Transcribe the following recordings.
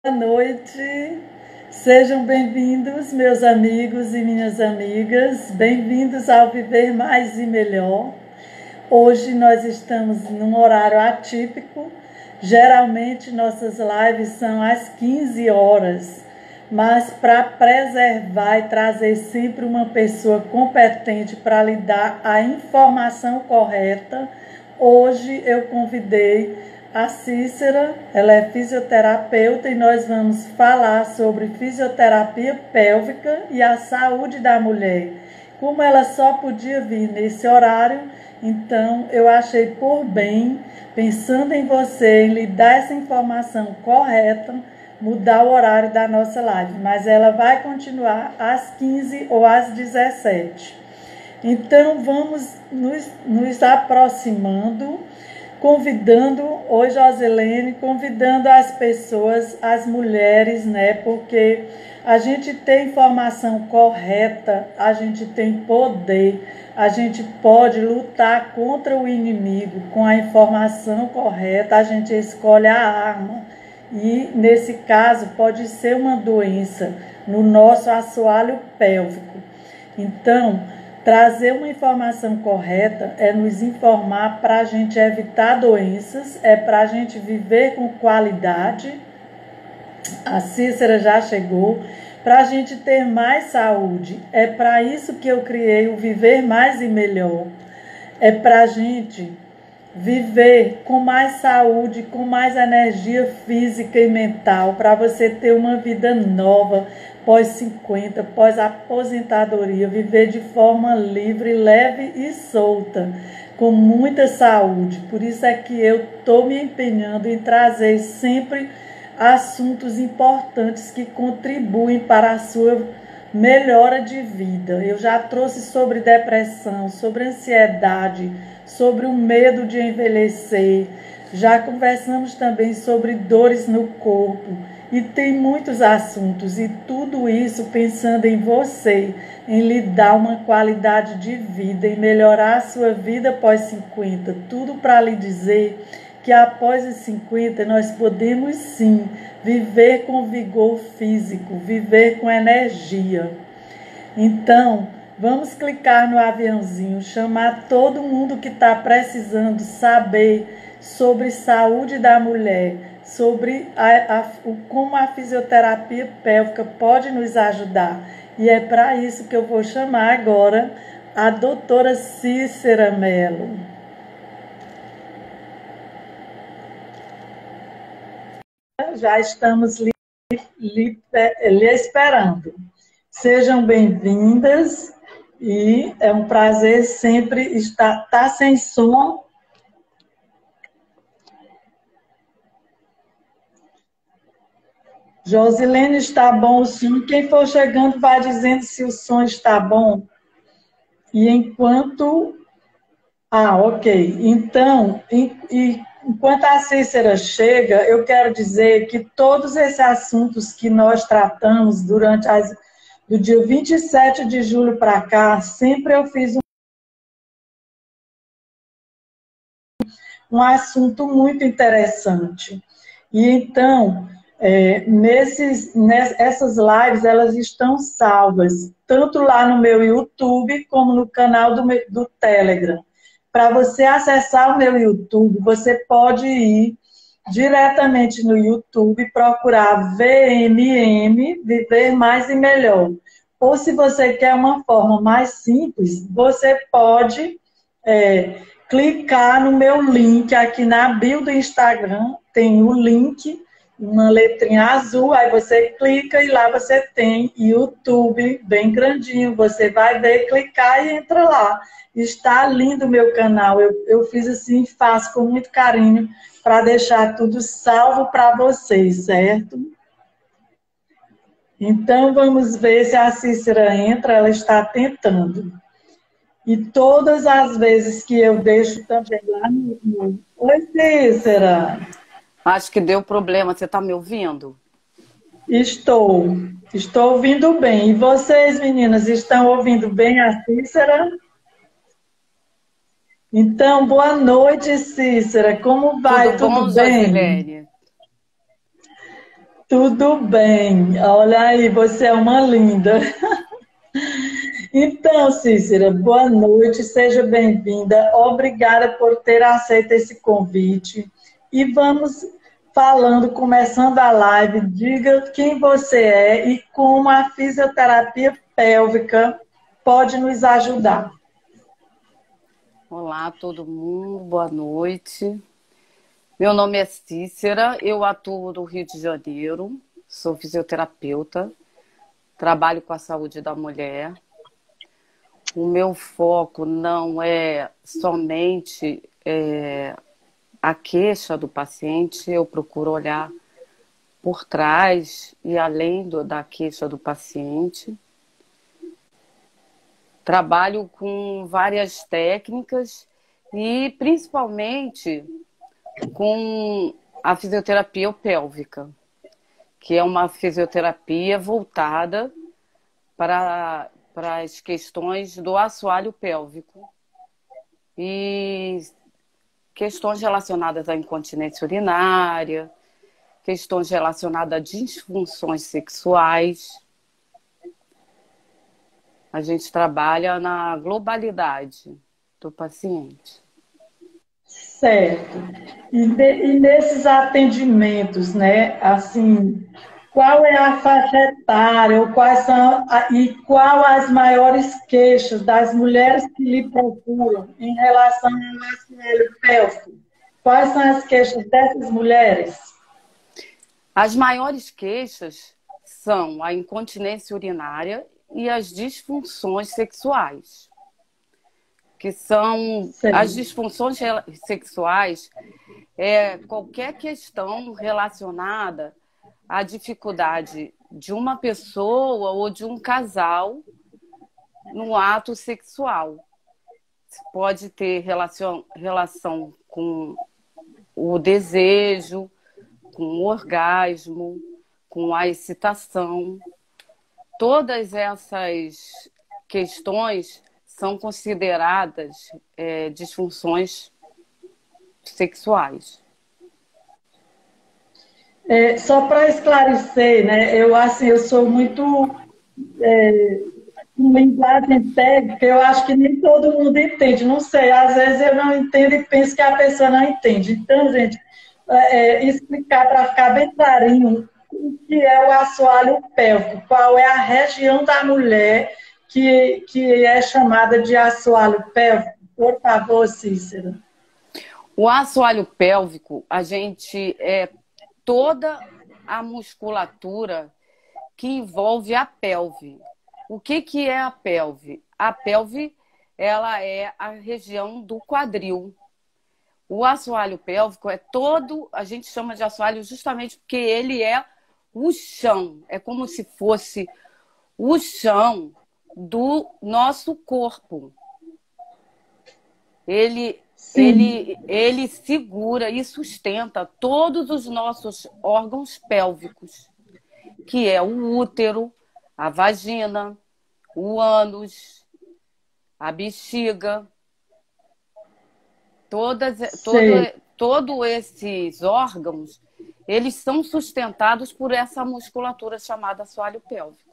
Boa noite, sejam bem-vindos, meus amigos e minhas amigas, bem-vindos ao Viver Mais e Melhor. Hoje nós estamos num horário atípico, geralmente nossas lives são às 15 horas, mas para preservar e trazer sempre uma pessoa competente para lhe dar a informação correta, hoje eu convidei a Cícera. Ela é fisioterapeuta e nós vamos falar sobre fisioterapia pélvica e a saúde da mulher. Como ela só podia vir nesse horário, então eu achei por bem, pensando em você, em lhe dar essa informação correta, mudar o horário da nossa live. Mas ela vai continuar às 15 ou às 17. Então vamos nos aproximando, convidando, oi Joselene, convidando as pessoas, as mulheres, né? Porque a gente tem informação correta, a gente tem poder, a gente pode lutar contra o inimigo com a informação correta, a gente escolhe a arma. E nesse caso pode ser uma doença no nosso assoalho pélvico. Então, trazer uma informação correta é nos informar para a gente evitar doenças, é para a gente viver com qualidade. A Cícera já chegou. Para a gente ter mais saúde. É para isso que eu criei o Viver Mais e Melhor. É para a gente viver com mais saúde, com mais energia física e mental, para você ter uma vida nova, pós 50, pós aposentadoria, viver de forma livre, leve e solta, com muita saúde. Por isso é que eu estou me empenhando em trazer sempre assuntos importantes que contribuem para a sua melhora de vida. Eu já trouxe sobre depressão, sobre ansiedade, sobre o medo de envelhecer. Já conversamos também sobre dores no corpo. E tem muitos assuntos, e tudo isso pensando em você, em lhe dar uma qualidade de vida, em melhorar a sua vida após 50. Tudo para lhe dizer que após os 50 nós podemos sim viver com vigor físico, viver com energia. Então, vamos clicar no aviãozinho, chamar todo mundo que está precisando saber sobre saúde da mulher, sobre como a fisioterapia pélvica pode nos ajudar. E é para isso que eu vou chamar agora a doutora Cícera Mello. Já estamos lhe esperando. Sejam bem-vindas e é um prazer sempre estar. Tá sem som? Josilene, está bom o som? Quem for chegando vai dizendo se o som está bom. E enquanto... ok. Então, enquanto a Cícera chega, eu quero dizer que todos esses assuntos que nós tratamos do dia 27 de julho para cá, sempre eu fiz um assunto muito interessante. E então, essas lives, elas estão salvas, tanto lá no meu YouTube, como no canal do Telegram. Para você acessar o meu YouTube, você pode ir diretamente no YouTube, procurar VMM, Viver Mais e Melhor. Ou se você quer uma forma mais simples, você pode clicar no meu link aqui na bio do Instagram, tem o link, uma letrinha azul, aí você clica e lá você tem YouTube bem grandinho, você vai ver, clicar e entra lá. Está lindo o meu canal, eu fiz assim, faço com muito carinho para deixar tudo salvo para vocês, certo? Então vamos ver se a Cícera entra, ela está tentando. E todas as vezes que eu deixo também lá no... Oi, Cícera! Acho que deu problema. Você está me ouvindo? Estou ouvindo bem. E vocês, meninas, estão ouvindo bem a Cícera? Então, boa noite, Cícera. Como vai? Tudo bom, Tudo bem? Josilene? Tudo bem. Olha aí, você é uma linda. Então, Cícera, boa noite, seja bem-vinda. Obrigada por ter aceito esse convite. E vamos falando, começando a live, diga quem você é e como a fisioterapia pélvica pode nos ajudar. Olá, todo mundo, boa noite. Meu nome é Cícera, eu atuo no Rio de Janeiro, sou fisioterapeuta, trabalho com a saúde da mulher. O meu foco não é somente a queixa do paciente, eu procuro olhar por trás e além da queixa do paciente. Trabalho com várias técnicas e principalmente com a fisioterapia pélvica, que é uma fisioterapia voltada para as questões do assoalho pélvico e questões relacionadas à incontinência urinária, questões relacionadas a disfunções sexuais. A gente trabalha na globalidade do paciente. Certo. E nesses atendimentos, né, assim, qual é a faixa etária, ou e qual as maiores queixas das mulheres que lhe procuram em relação ao assoalho pélvico? Quais são as queixas dessas mulheres? As maiores queixas são a incontinência urinária e as disfunções sexuais, que são as Certo. disfunções sexuais, qualquer questão relacionada à dificuldade de uma pessoa ou de um casal no ato sexual. Pode ter relação com o desejo, com o orgasmo, com a excitação. Todas essas questões são consideradas disfunções sexuais. Só para esclarecer, né, eu sou muito com linguagem técnica, eu acho que nem todo mundo entende. Não sei, às vezes eu não entendo e penso que a pessoa não entende. Então, gente, explicar para ficar bem clarinho o que é o assoalho pélvico, qual é a região da mulher que é chamada de assoalho pélvico. Por favor, Cícera. O assoalho pélvico, a gente toda a musculatura que envolve a pelve. O que é a pelve? A pelve, ela é a região do quadril. O assoalho pélvico é todo, a gente chama de assoalho justamente porque ele é o chão. É como se fosse o chão do nosso corpo. Ele segura e sustenta todos os nossos órgãos pélvicos, que é o útero, a vagina, o ânus, a bexiga. Todos esses órgãos, eles são sustentados por essa musculatura chamada assoalho pélvico.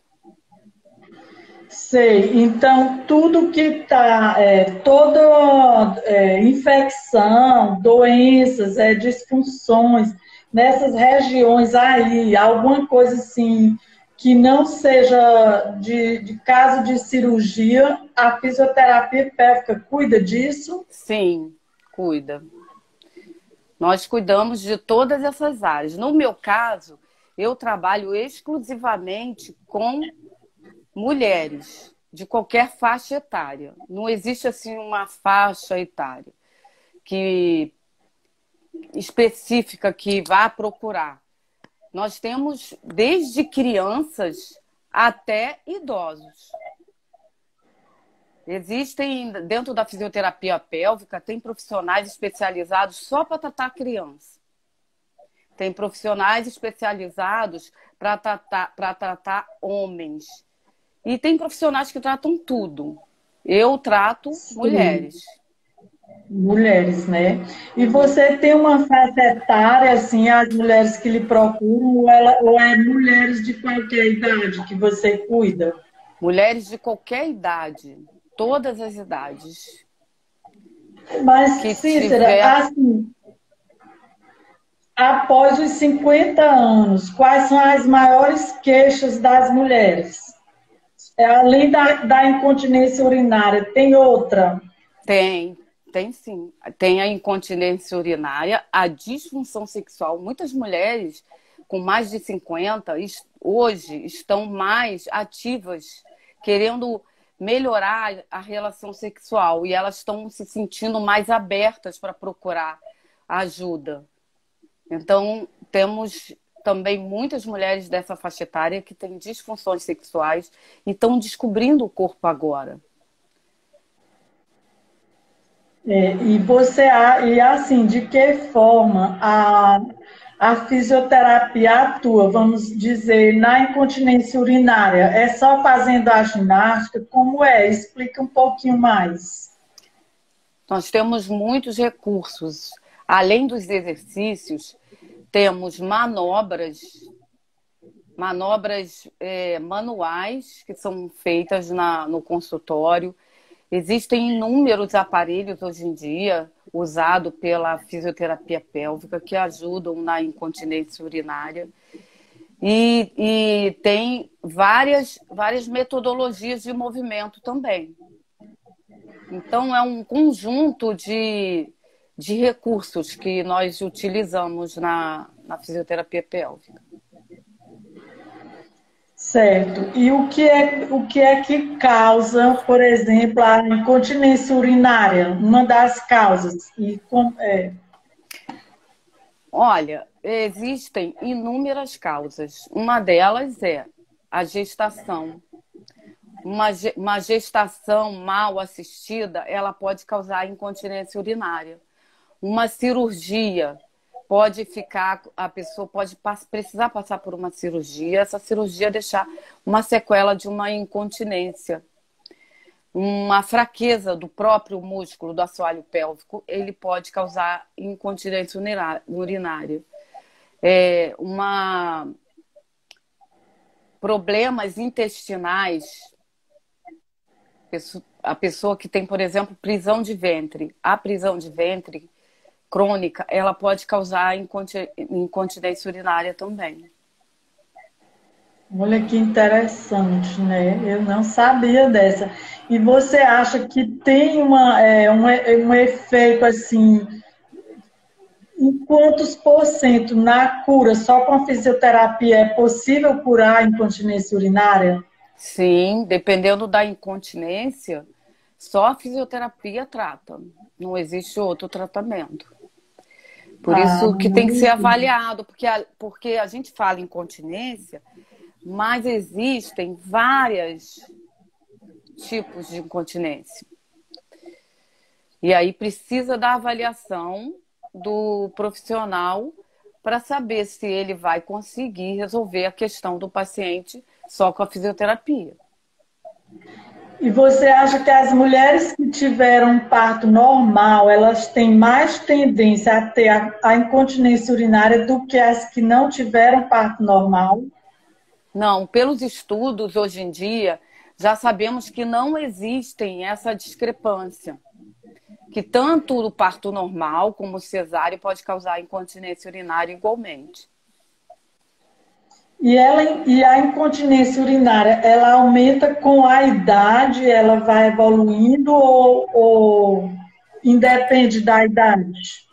Sei. Então, tudo que está, toda infecção, doenças, disfunções nessas regiões aí, alguma coisa assim que não seja de caso de cirurgia, a fisioterapia pélvica cuida disso? Sim, cuida. Nós cuidamos de todas essas áreas. No meu caso, eu trabalho exclusivamente com mulheres de qualquer faixa etária. Não existe assim uma faixa etária específica que vá procurar. Nós temos desde crianças até idosos. Existem, dentro da fisioterapia pélvica, tem profissionais especializados só para tratar criança. Tem profissionais especializados para tratar homens. E tem profissionais que tratam tudo. Eu trato mulheres. Mulheres, né? E você tem uma faixa etária, assim, as mulheres que lhe procuram, ou é mulheres de qualquer idade que você cuida? Mulheres de qualquer idade, todas as idades, Mas, que Cícera, tiver. assim, após os 50 anos, quais são as maiores queixas das mulheres? Além da incontinência urinária, tem outra? Tem, tem sim. Tem a incontinência urinária, a disfunção sexual. Muitas mulheres com mais de 50 hoje estão mais ativas, querendo melhorar a relação sexual e elas estão se sentindo mais abertas para procurar ajuda. Então, temos também muitas mulheres dessa faixa etária que têm disfunções sexuais e estão descobrindo o corpo agora. E assim, de que forma a fisioterapia atua, vamos dizer, na incontinência urinária? É só fazendo a ginástica? Como é? Explica um pouquinho mais. Nós temos muitos recursos. Além dos exercícios, temos manobras manuais que são feitas no consultório. Existem inúmeros aparelhos hoje em dia usados pela fisioterapia pélvica que ajudam na incontinência urinária. E tem várias metodologias de movimento também. Então, é um conjunto de recursos que nós utilizamos na fisioterapia pélvica. Certo. E o que é que causa, por exemplo, a incontinência urinária? Uma das causas. Olha, existem inúmeras causas. Uma delas é a gestação. Uma gestação mal assistida, ela pode causar incontinência urinária. Uma cirurgia pode ficar, a pessoa pode precisar passar por uma cirurgia, essa cirurgia deixar uma sequela de uma incontinência. Uma fraqueza do próprio músculo do assoalho pélvico, ele pode causar incontinência urinária. Problemas intestinais, a pessoa que tem, por exemplo, prisão de ventre. A prisão de ventre crônica, ela pode causar incontinência urinária também. Olha que interessante, né? Eu não sabia dessa. E você acha que tem um efeito assim, em quantos por cento na cura, só com a fisioterapia é possível curar a incontinência urinária? Sim, dependendo da incontinência, só a fisioterapia trata. Não existe outro tratamento. Por Ah, isso que tem que ser entendi. avaliado, porque a gente fala incontinência, mas existem vários tipos de incontinência. E aí precisa da avaliação do profissional para saber se ele vai conseguir resolver a questão do paciente só com a fisioterapia. E você acha que as mulheres que tiveram um parto normal, elas têm mais tendência a ter a incontinência urinária do que as que não tiveram parto normal? Não, pelos estudos hoje em dia, já sabemos que não existem essa discrepância. Que tanto o parto normal como o cesáreo pode causar incontinência urinária igualmente. E a incontinência urinária, ela aumenta com a idade, ela vai evoluindo ou independe da idade?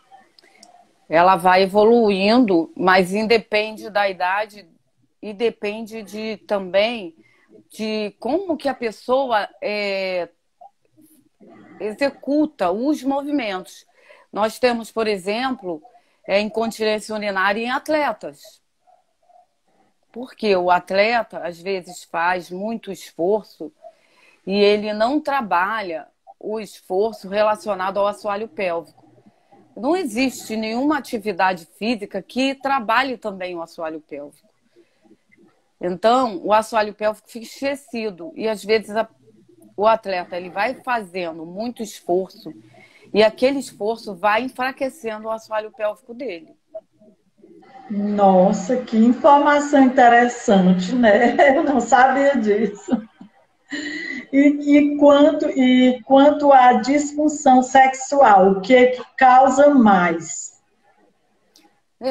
Ela vai evoluindo, mas independe da idade e depende também de como que a pessoa executa os movimentos. Nós temos, por exemplo, incontinência urinária em atletas. Porque o atleta, às vezes, faz muito esforço e ele não trabalha o esforço relacionado ao assoalho pélvico. Não existe nenhuma atividade física que trabalhe também o assoalho pélvico. Então, o assoalho pélvico fica esquecido e, às vezes, o atleta ele vai fazendo muito esforço E aquele esforço vai enfraquecendo o assoalho pélvico dele. Nossa, que informação interessante, né? Eu não sabia disso. E quanto à disfunção sexual, o que é que causa mais?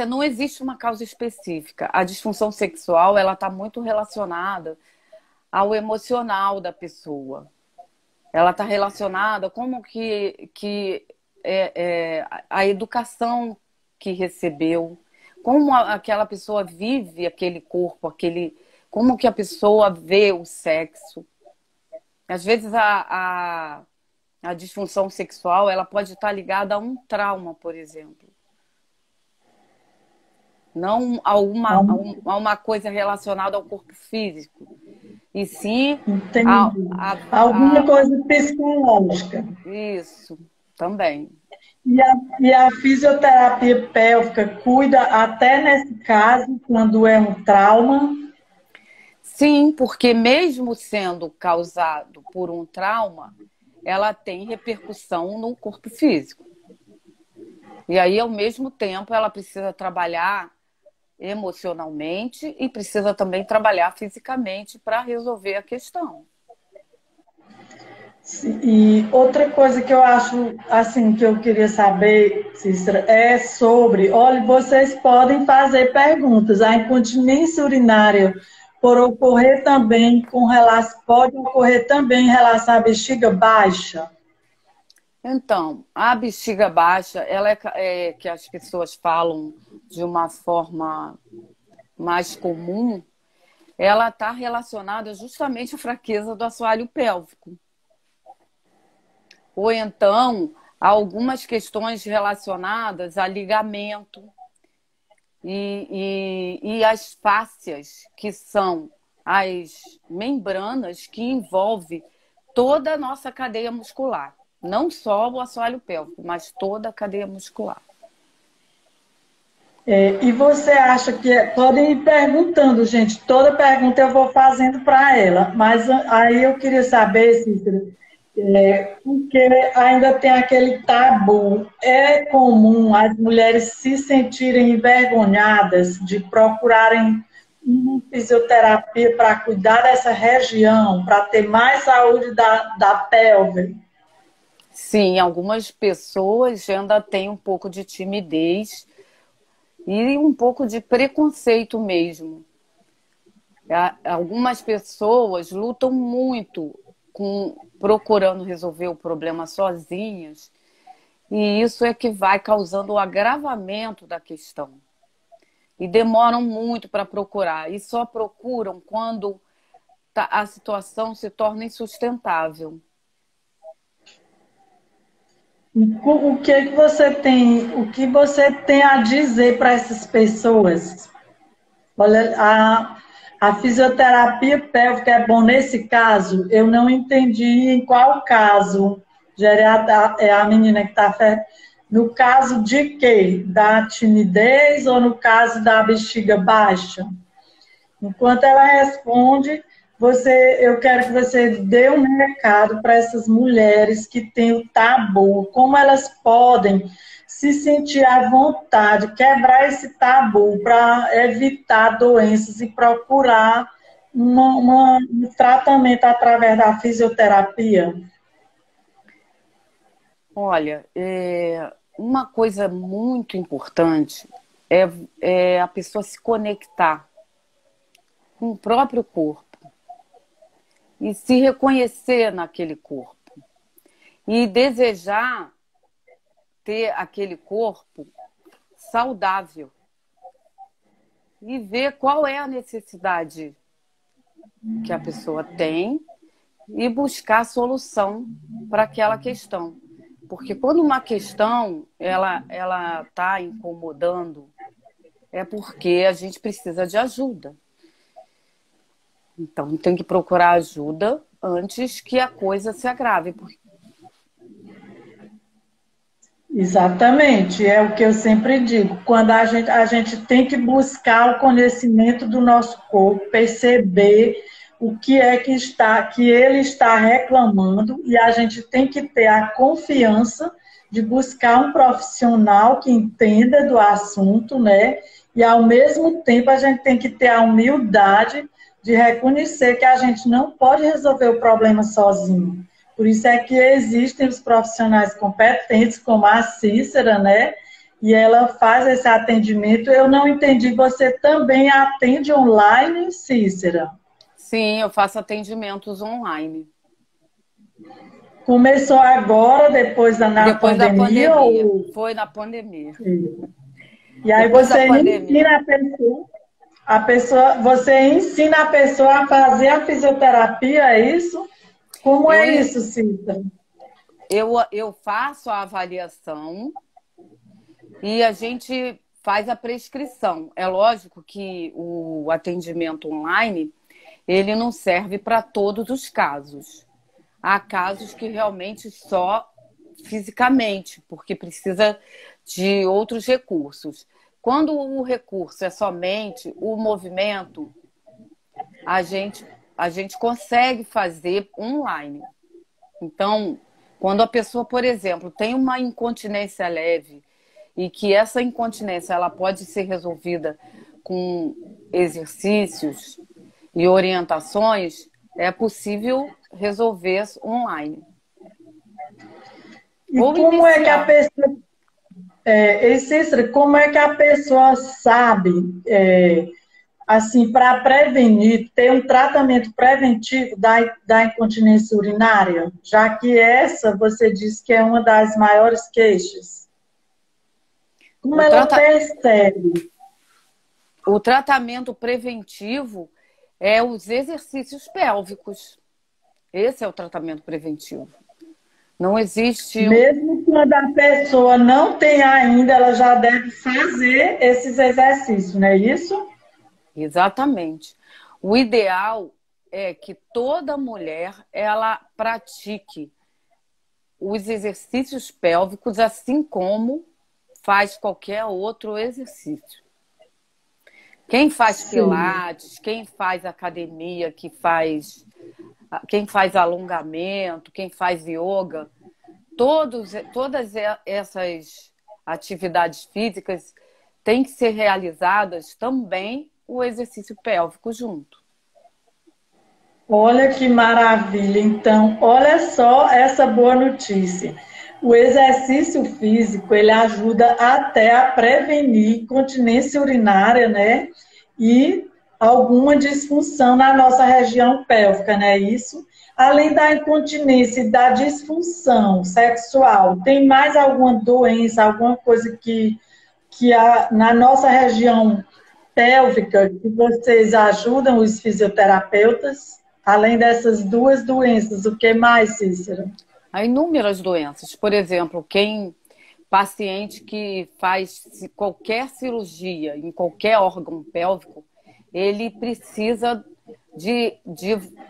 Não existe uma causa específica. A disfunção sexual, ela está muito relacionada ao emocional da pessoa. Ela está relacionada como que a educação que recebeu, como aquela pessoa vive aquele corpo, como que a pessoa vê o sexo. Às vezes a disfunção sexual ela pode estar ligada a um trauma, por exemplo. Não a uma coisa relacionada ao corpo físico. E sim Entendi. Alguma a... coisa psicológica. Isso, também. E a fisioterapia pélvica cuida até nesse caso, quando é um trauma? Sim, porque mesmo sendo causado por um trauma, ela tem repercussão no corpo físico. E aí, ao mesmo tempo, ela precisa trabalhar emocionalmente e precisa também trabalhar fisicamente para resolver a questão. E outra coisa que eu acho, assim, que eu queria saber, Cícera, é sobre, olha, vocês podem fazer perguntas. A incontinência urinária pode ocorrer também em relação à bexiga baixa? Então, a bexiga baixa, ela é que as pessoas falam de uma forma mais comum, ela está relacionada justamente à fraqueza do assoalho pélvico. Ou então, algumas questões relacionadas a ligamento e as fáscias, que são as membranas que envolvem toda a nossa cadeia muscular. Não só o assoalho pélvico, mas toda a cadeia muscular. E você acha que... Podem ir perguntando, gente. Toda pergunta eu vou fazendo para ela. Mas aí eu queria saber, Cícera, porque ainda tem aquele tabu. É comum as mulheres se sentirem envergonhadas de procurarem uma fisioterapia para cuidar dessa região, para ter mais saúde da pelve? Sim, algumas pessoas ainda têm um pouco de timidez e um pouco de preconceito mesmo. Algumas pessoas lutam muito procurando resolver o problema sozinhas, e isso é que vai causando o agravamento da questão. E demoram muito para procurar, e só procuram quando a situação se torna insustentável. O que você tem a dizer para essas pessoas? Olha, a fisioterapia pélvica é bom nesse caso? Eu não entendi em qual caso. É a menina que está... No caso de quê? Da timidez ou no caso da bexiga baixa? Enquanto ela responde, eu quero que você dê um recado para essas mulheres que têm o tabu, como elas podem se sentir à vontade, quebrar esse tabu para evitar doenças e procurar um tratamento através da fisioterapia. Olha, uma coisa muito importante é a pessoa se conectar com o próprio corpo e se reconhecer naquele corpo e desejar ter aquele corpo saudável e ver qual é a necessidade que a pessoa tem e buscar a solução para aquela questão. Porque quando uma questão ela está incomodando, é porque a gente precisa de ajuda. Então, tem que procurar ajuda antes que a coisa se agrave. Exatamente, é o que eu sempre digo. Quando a gente tem que buscar o conhecimento do nosso corpo, perceber o que é que ele está reclamando, e a gente tem que ter a confiança de buscar um profissional que entenda do assunto, né? E, ao mesmo tempo, a gente tem que ter a humildade de reconhecer que a gente não pode resolver o problema sozinho. Por isso é que existem os profissionais competentes, como a Cícera, né? E ela faz esse atendimento. Eu não entendi, você também atende online, Cícera? Sim, eu faço atendimentos online. Começou agora, na Depois da pandemia? pandemia. Ou... Foi na pandemia. E aí Depois da você pandemia. ensina você ensina a pessoa a fazer a fisioterapia, é isso? Como Eu, é isso, Cícera? eu faço a avaliação e a gente faz a prescrição. É lógico que o atendimento online, ele não serve para todos os casos. Há casos que realmente só fisicamente, porque precisa de outros recursos. Quando o recurso é somente o movimento, a gente consegue fazer online. Então, quando a pessoa, por exemplo, tem uma incontinência leve e que essa incontinência ela pode ser resolvida com exercícios e orientações, é possível resolver online. E Ou como é que a iniciar. pessoa, Cícera, como é que a pessoa sabe, assim, para prevenir, ter um tratamento preventivo da incontinência urinária? Já que essa, você disse que é uma das maiores queixas. Como O, ela trata... percebe? o tratamento preventivo é os exercícios pélvicos. Esse é o tratamento preventivo. Não existe. Mesmo quando a pessoa não tem ainda, ela já deve fazer esses exercícios, não é isso? Exatamente. O ideal é que toda mulher ela pratique os exercícios pélvicos assim como faz qualquer outro exercício. Quem faz Sim. pilates, quem faz academia, quem faz alongamento, quem faz yoga, todas essas atividades físicas têm que ser realizadas também o exercício pélvico junto. Olha que maravilha. Então, olha só essa boa notícia. O exercício físico, ele ajuda até a prevenir continência urinária, né? E alguma disfunção na nossa região pélvica, né? Isso. Além da incontinência e da disfunção sexual, tem mais alguma doença, alguma coisa na nossa região pélvica que vocês ajudam os fisioterapeutas? Além dessas duas doenças, o que mais, Cícera? Há inúmeras doenças. Por exemplo, paciente que faz qualquer cirurgia em qualquer órgão pélvico, ele precisa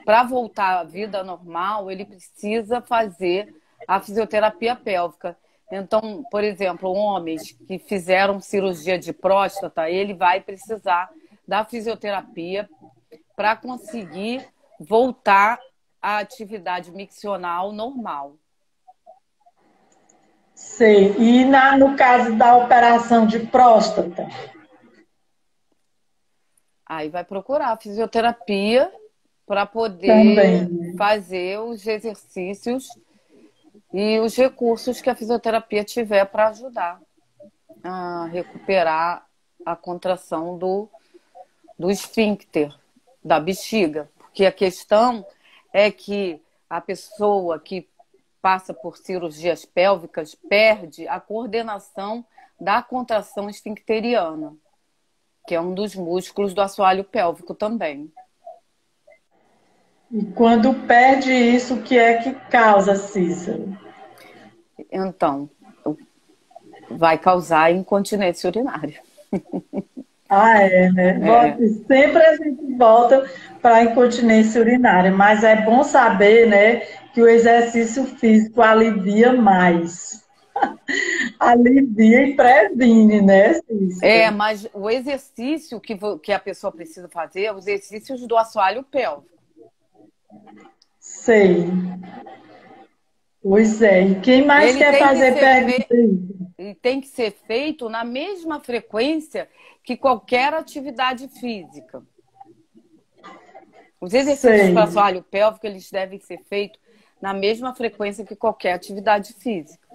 para voltar à vida normal, ele precisa fazer a fisioterapia pélvica. Então, por exemplo, homens que fizeram cirurgia de próstata, ele vai precisar da fisioterapia para conseguir voltar à atividade miccional normal. Sei. E no caso da operação de próstata? Aí vai procurar a fisioterapia para Também. poder fazer os exercícios e os recursos que a fisioterapia tiver para ajudar a recuperar a contração do esfíncter, da bexiga. Porque a questão é que a pessoa que passa por cirurgias pélvicas perde a coordenação da contração esfincteriana, que é um dos músculos do assoalho pélvico também. E quando perde isso, o que é que causa, Cícero? Então, vai causar incontinência urinária. Ah, é, né? É. Sempre a gente volta para a incontinência urinária, mas é bom saber, né, que o exercício físico alivia mais. Alivia e previne, né, Cícero? Mas o exercício que a pessoa precisa fazer é os exercícios do assoalho pélvico. Sei. Pois é. E quem mais Ele quer tem que fazer ser pergunta feito, aí? tem que ser feito na mesma frequência que qualquer atividade física. Os exercícios para Sei. assoalho pélvico, eles devem ser feitos na mesma frequência que qualquer atividade física.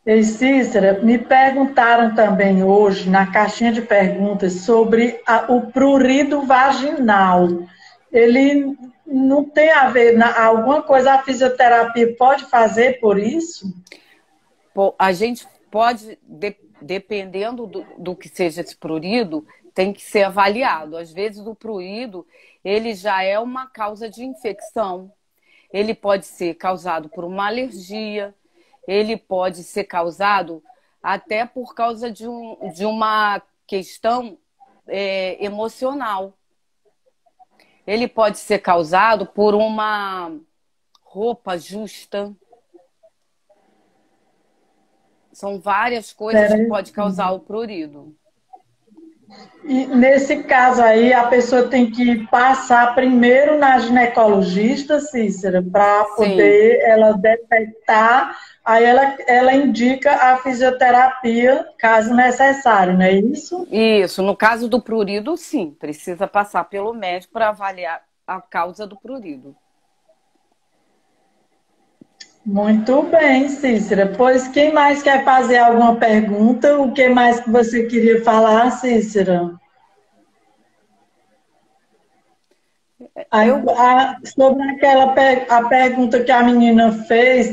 Ei, Cícera, me perguntaram também hoje, na caixinha de perguntas, sobre o prurido vaginal. Ele não tem a ver, alguma coisa a fisioterapia pode fazer por isso? A gente pode, dependendo do que seja esse prurido, tem que ser avaliado. Às vezes o prurido, ele já é uma causa de infecção. Ele pode ser causado por uma alergia, ele pode ser causado até por causa de uma questão emocional. Ele pode ser causado por uma roupa justa. São várias coisas que pode causar o prurido. E nesse caso aí, a pessoa tem que passar primeiro na ginecologista, Cícera, para Sim, poder ela detectar, aí ela indica a fisioterapia, caso necessário, não é isso? isso. No caso do prurido, sim, precisa passar pelo médico para avaliar a causa do prurido. Muito bem, Cícera. Pois quem mais quer fazer alguma pergunta? O que mais que você queria falar, Cícera? Eu Sobre a pergunta que a menina fez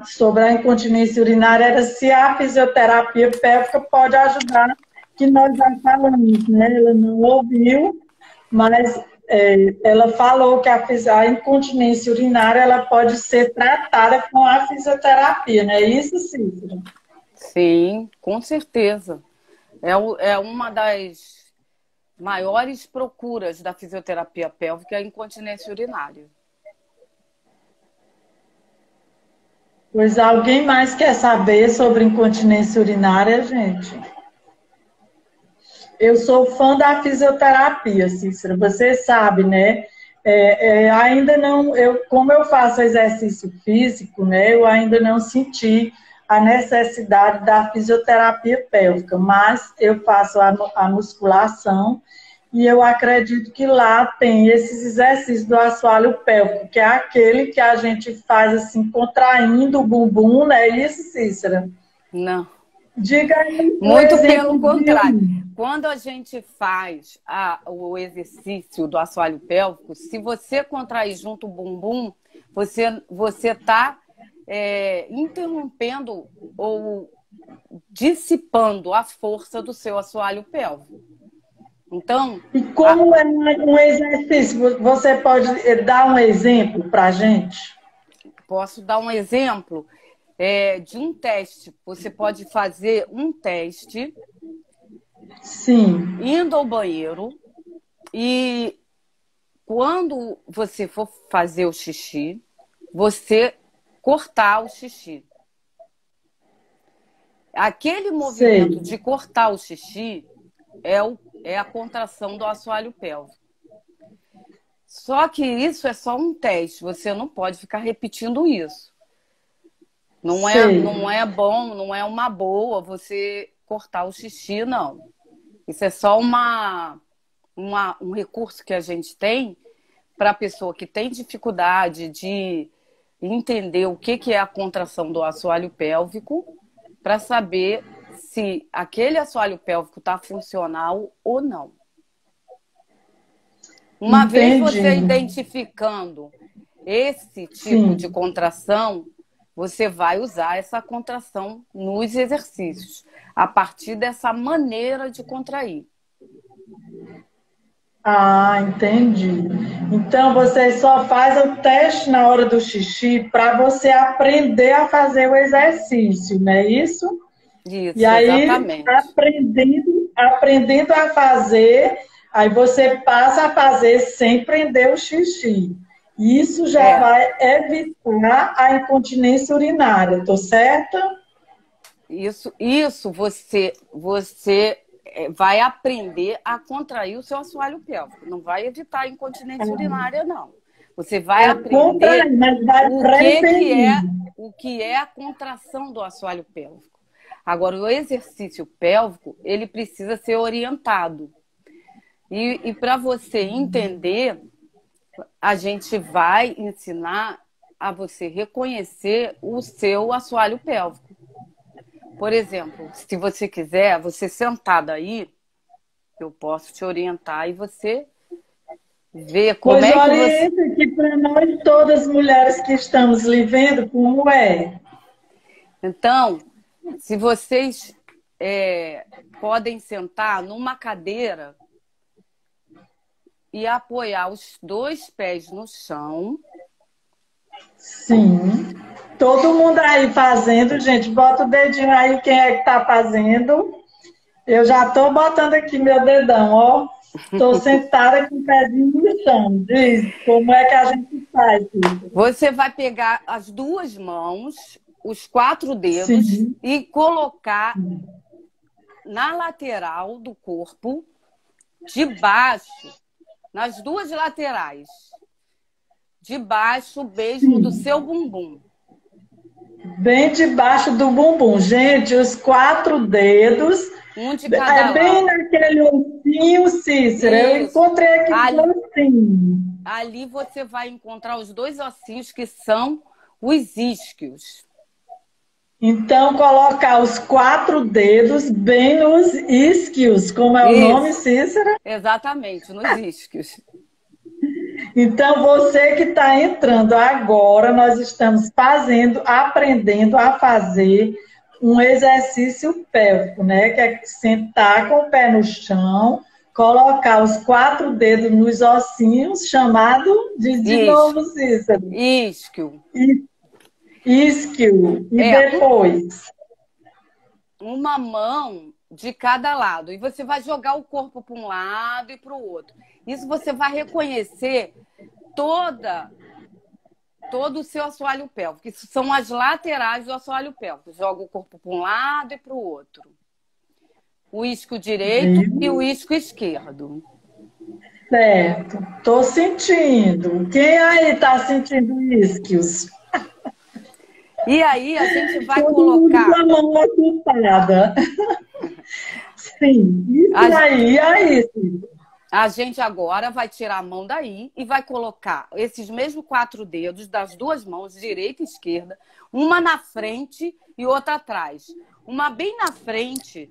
sobre a incontinência urinária, era se a fisioterapia pélvica pode ajudar, que nós já falamos, né? Ela não ouviu, mas ela falou que a incontinência urinária ela pode ser tratada com a fisioterapia, não é isso, Cícero? sim, com certeza. É uma das maiores procuras da fisioterapia pélvica, a incontinência urinária. Pois alguém mais quer saber sobre incontinência urinária, gente? Eu sou fã da fisioterapia, Cícera. Você sabe, né? Ainda não, como eu faço exercício físico, né? Eu ainda não senti a necessidade da fisioterapia pélvica, mas eu faço a musculação e eu acredito que lá tem esses exercícios do assoalho pélvico, que é aquele que a gente faz assim, contraindo o bumbum, né? Isso, Cícera? Não. Diga aí um Muito pelo exemplo de contrário. um. Quando a gente faz o exercício do assoalho pélvico, se você contrair junto o bumbum, você está interrompendo ou dissipando a força do seu assoalho pélvico. Então, E como é um exercício? Você pode dar um exemplo para a gente? posso dar um exemplo de um teste. Você pode fazer um teste Sim, indo ao banheiro e quando você for fazer o xixi, você cortar o xixi. Aquele movimento sei. de cortar o xixi é a contração do assoalho pélvico. Só que isso é só um teste, você não pode ficar repetindo isso. Sei. Não é bom, não é uma boa você cortar o xixi, não. Isso é só um recurso que a gente tem para a pessoa que tem dificuldade de entender o que é a contração do assoalho pélvico, para saber se aquele assoalho pélvico está funcional ou não. Uma vez você Entendi. identificando esse tipo de Sim. contração, você vai usar essa contração nos exercícios, a partir dessa maneira de contrair. Ah, entendi. Então você só faz o teste na hora do xixi para você aprender a fazer o exercício, não é isso? E Isso, aí, exatamente. aprendendo a fazer, aí você passa a fazer sem prender o xixi. Isso já É, vai evitar a incontinência urinária, tô certa? isso você vai aprender a contrair o seu assoalho pélvico. Não vai evitar a incontinência urinária, não. Você vai Contrair, aprender mas vai prevenir. o que é a contração do assoalho pélvico. Agora, o exercício pélvico, ele precisa ser orientado. E para você entender, a gente vai ensinar a você reconhecer o seu assoalho pélvico. Por exemplo, se você quiser, você sentada aí, eu posso te orientar e você ver como Pois é que você... oriente aqui para nós, todas as mulheres que estamos lhe vendo, como é. Então, se vocês podem sentar numa cadeira e apoiar os dois pés no chão. Sim. Todo mundo aí fazendo, gente, bota o dedinho aí, quem é que está fazendo. Eu já estou botando aqui meu dedão, ó. Estou sentada com o pezinho no chão. Diz como é que a gente faz isso. Você vai pegar as duas mãos, os 4 dedos, Sim. e colocar na lateral do corpo, debaixo, nas duas laterais, debaixo mesmo do seu bumbum. Bem debaixo do bumbum. Gente, os 4 dedos. Um de cada lado. Bem naquele ossinho, Cícera. Eu Isso. encontrei aqui os ossinhos. Ali você vai encontrar os 2 ossinhos que são os isquios. Então, colocar os 4 dedos bem nos isquios, como é o nome, Cícera? Exatamente, nos isquios. Então, você que está entrando agora, nós estamos aprendendo a fazer um exercício pélvico, né? Que é sentar com o pé no chão, colocar os 4 dedos nos ossinhos, chamado de novo, Cícera. Isquio. Isquio. E depois? Uma mão de cada lado. E você vai jogar o corpo para um lado e para o outro. Isso você vai reconhecer todo o seu assoalho pélvico. Isso são as laterais do assoalho pélvico. Joga o corpo para um lado e para o outro. O isquio direito e o isquio esquerdo. Certo. Estou sentindo. Quem aí está sentindo isquios? E aí a gente vai Todo colocar... mundo com a mão ocupada. Sim. Isso aí. E aí, a gente agora vai tirar a mão daí e vai colocar esses mesmos 4 dedos das duas mãos, direita e esquerda, uma na frente e outra atrás. Uma bem na frente,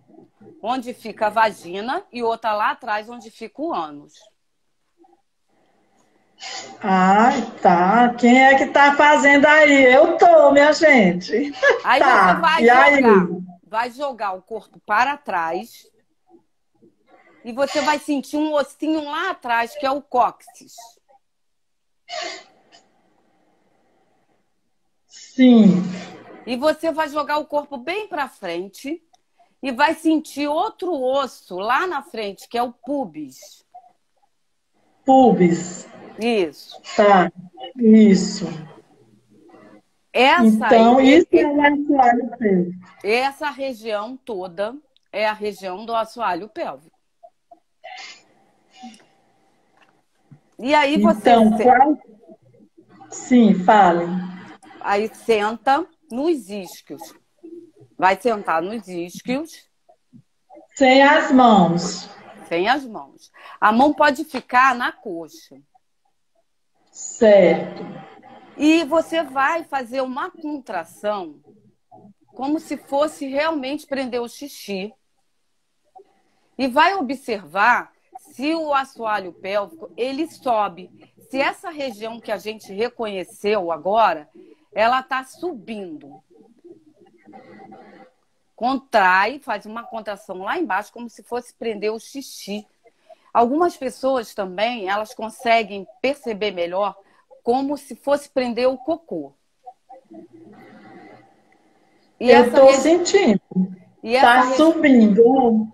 onde fica a vagina, e outra lá atrás, onde fica o ânus. Ah, tá. Quem é que tá fazendo aí? Eu tô, minha gente. Aí tá. Você vai jogar o corpo para trás e você vai sentir um ossinho lá atrás, que é o cóccix. Sim. E você vai jogar o corpo bem para frente e vai sentir outro osso lá na frente, que é o pubis. Pubis. Isso. Tá. Isso. Então, isso é o assoalho pélvico. Essa região toda é a região do assoalho pélvico. E aí você... Então, Sim, fale. Aí senta nos isquios. Vai sentar nos isquios. Sem as mãos. Sem as mãos. A mão pode ficar na coxa. Certo. E você vai fazer uma contração como se fosse realmente prender o xixi. E vai observar se o assoalho pélvico ele sobe. Se essa região que a gente reconheceu agora, ela está subindo. Contrai, faz uma contração lá embaixo, como se fosse prender o xixi. Algumas pessoas também, elas conseguem perceber melhor como se fosse prender o cocô. Eu estou sentindo. Está subindo.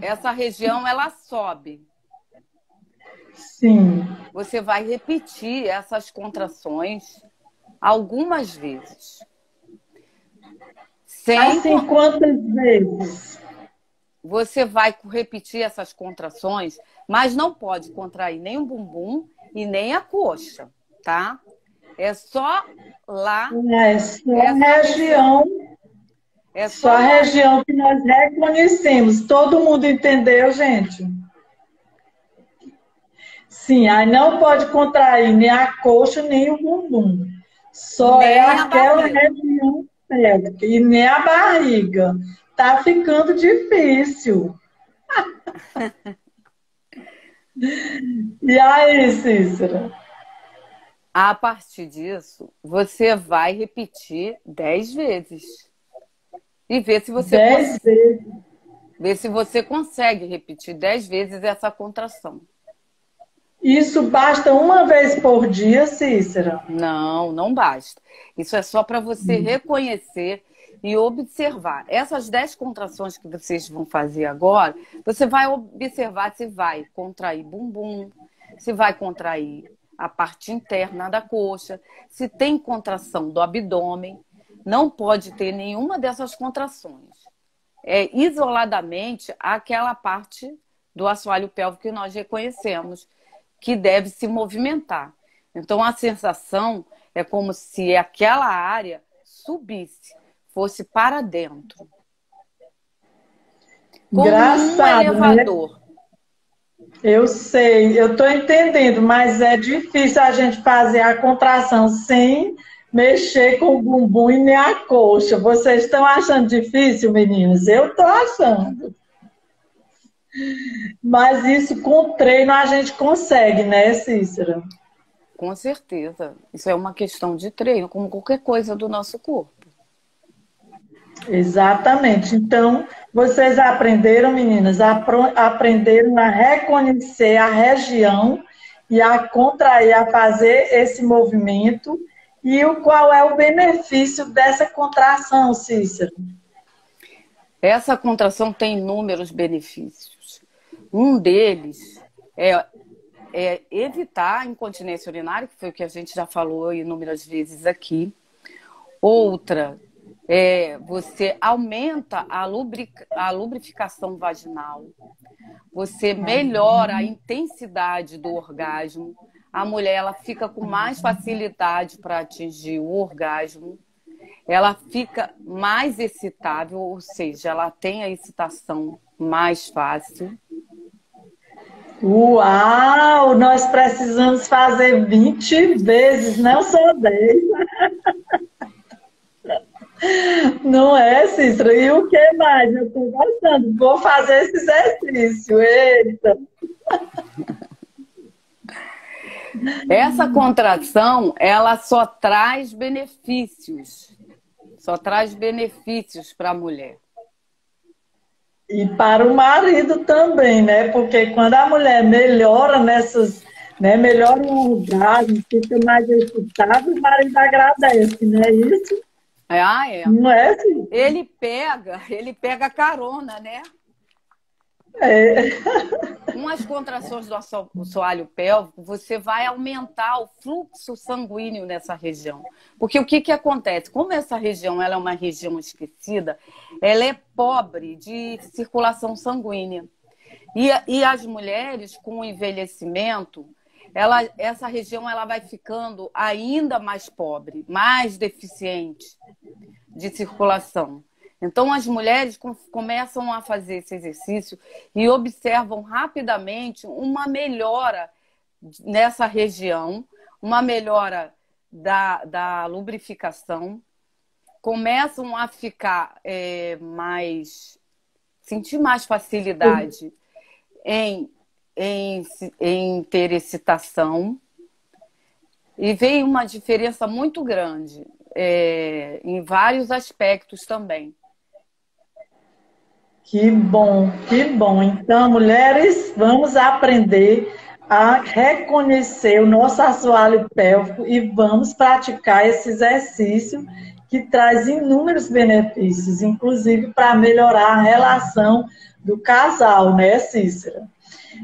Essa região, ela sobe. Sim. Você vai repetir essas contrações algumas vezes. Assim, quantas vezes? Você vai repetir essas contrações, mas não pode contrair nem o bumbum e nem a coxa, tá? É só lá. É só a região, É só só a lá. região que nós reconhecemos. Todo mundo entendeu, gente? Sim, aí não pode contrair nem a coxa, nem o bumbum. Só é Nem a aquela barriga. região pélvica e nem a barriga. Tá ficando difícil. E aí, Cícera? A partir disso, você vai repetir 10 vezes. E ver se você, 10 vezes. ver se você consegue repetir 10 vezes essa contração. Isso basta uma vez por dia, Cícera? Não, não basta. Isso é só para você reconhecer e observar. Essas 10 contrações que vocês vão fazer agora, você vai observar se vai contrair bumbum, se vai contrair a parte interna da coxa, se tem contração do abdômen. Não pode ter nenhuma dessas contrações. É isoladamente aquela parte do assoalho pélvico que nós reconhecemos, que deve se movimentar. Então, a sensação é como se aquela área subisse, fosse para dentro. Como um Engraçado, né? elevador. Eu sei, eu estou entendendo, mas é difícil a gente fazer a contração sem mexer com o bumbum e nem a coxa. Vocês estão achando difícil, meninos? Eu estou achando. Mas isso com treino a gente consegue, né, Cícera? Com certeza. Isso é uma questão de treino, como qualquer coisa do nosso corpo. Exatamente. Então, vocês aprenderam, meninas, aprenderam a reconhecer a região e a contrair, a fazer esse movimento. E qual é o benefício dessa contração, Cícero? Essa contração tem inúmeros benefícios. Um deles é evitar a incontinência urinária, que foi o que a gente já falou inúmeras vezes aqui. Outra, você aumenta a lubrificação vaginal, você melhora a intensidade do orgasmo, a mulher ela fica com mais facilidade para atingir o orgasmo, ela fica mais excitável, ou seja, ela tem a excitação mais fácil. Uau! Nós precisamos fazer 20 vezes, não só 10. Não é, Cícero? E o que mais? Eu estou gostando. Vou fazer esse exercício. Eita! Essa contração, ela só traz benefícios. Só traz benefícios para a mulher. E para o marido também, né? Porque quando a mulher melhora nessas, né? Melhora o orgasmo, fica mais excitável, o marido agradece, não é isso? É. Não é, Cícero? Ele pega carona, né? É. Com as contrações do assoalho pélvico, você vai aumentar o fluxo sanguíneo nessa região. Porque o que acontece? Como essa região ela é uma região esquecida, ela é pobre de circulação sanguínea. E as mulheres, com o envelhecimento, essa região ela vai ficando ainda mais pobre, mais deficiente de circulação. Então, as mulheres começam a fazer esse exercício e observam rapidamente uma melhora nessa região, uma melhora da lubrificação, começam a ficar sentir mais facilidade em ter excitação, e vem uma diferença muito grande em vários aspectos também. Que bom, que bom. Então, mulheres, vamos aprender a reconhecer o nosso assoalho pélvico e vamos praticar esse exercício que traz inúmeros benefícios, inclusive para melhorar a relação do casal, né, Cícera?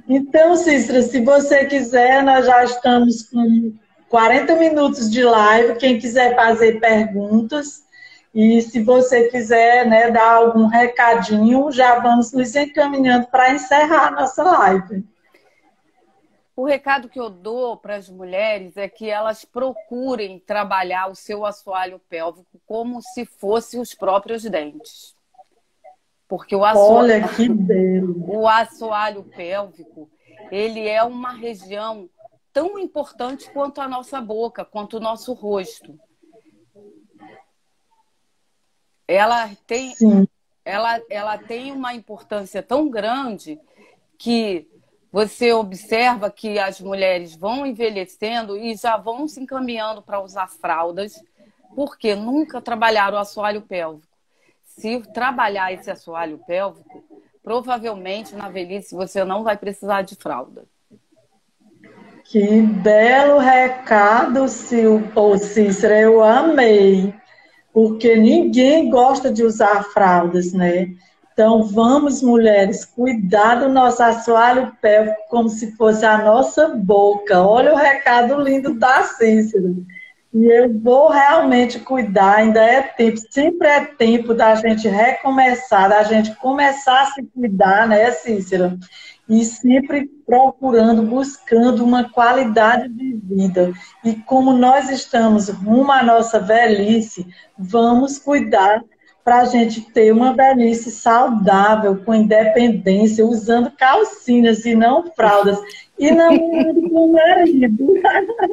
Então, Cícera, se você quiser, nós já estamos com 40 minutos de live. Quem quiser fazer perguntas, e se você quiser, né, dar algum recadinho, já vamos nos encaminhando para encerrar a nossa live. O recado que eu dou para as mulheres é que elas procurem trabalhar o seu assoalho pélvico como se fossem os próprios dentes. Porque Olha que belo. o assoalho pélvico, ele é uma região tão importante quanto a nossa boca, quanto o nosso rosto. Ela tem, ela tem uma importância tão grande que você observa que as mulheres vão envelhecendo e já vão se encaminhando para usar fraldas, porque nunca trabalharam o assoalho pélvico. Se trabalhar esse assoalho pélvico, provavelmente na velhice você não vai precisar de fralda. Que belo recado, Cícera, eu amei. Porque ninguém gosta de usar fraldas, né? Então, vamos, mulheres, cuidar do nosso assoalho pélvico como se fosse a nossa boca. Olha o recado lindo da Cícera. E eu vou realmente cuidar, ainda é tempo, sempre é tempo da gente recomeçar, da gente começar a se cuidar, né, Cícera? E sempre procurando, buscando uma qualidade de vida. E como nós estamos rumo à nossa velhice, vamos cuidar para a gente ter uma velhice saudável, com independência, usando calcinhas e não fraldas. E namorando com o marido.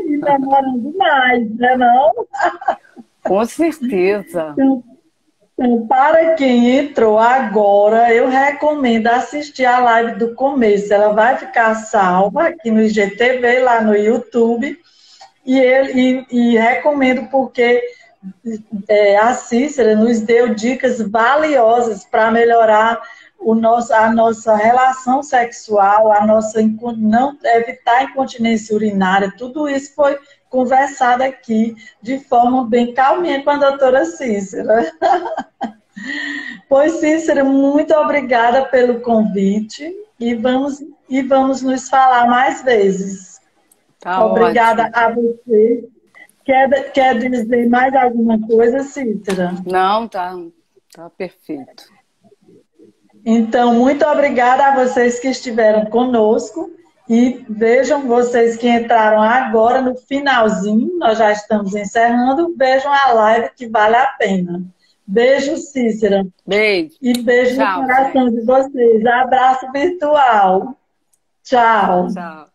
E namorando mais, né não? Com certeza. Então, para quem entrou agora, eu recomendo assistir a live do começo. Ela vai ficar salva aqui no IGTV, lá no YouTube. E recomendo porque a Cícera nos deu dicas valiosas para melhorar a nossa relação sexual, não evitar a incontinência urinária. Tudo isso foi conversado aqui de forma bem calminha com a doutora Cícera. Pois, Cícera, muito obrigada pelo convite e vamos nos falar mais vezes. Tá obrigada ótimo. a você. Quer dizer mais alguma coisa, Cícera? Não, tá perfeito. Então, muito obrigada a vocês que estiveram conosco e vejam vocês que entraram agora no finalzinho, nós já estamos encerrando, vejam a live que vale a pena. Beijo, Cícera. Beijo. E beijo Tchau, no coração de vocês. Abraço virtual. Tchau. Tchau.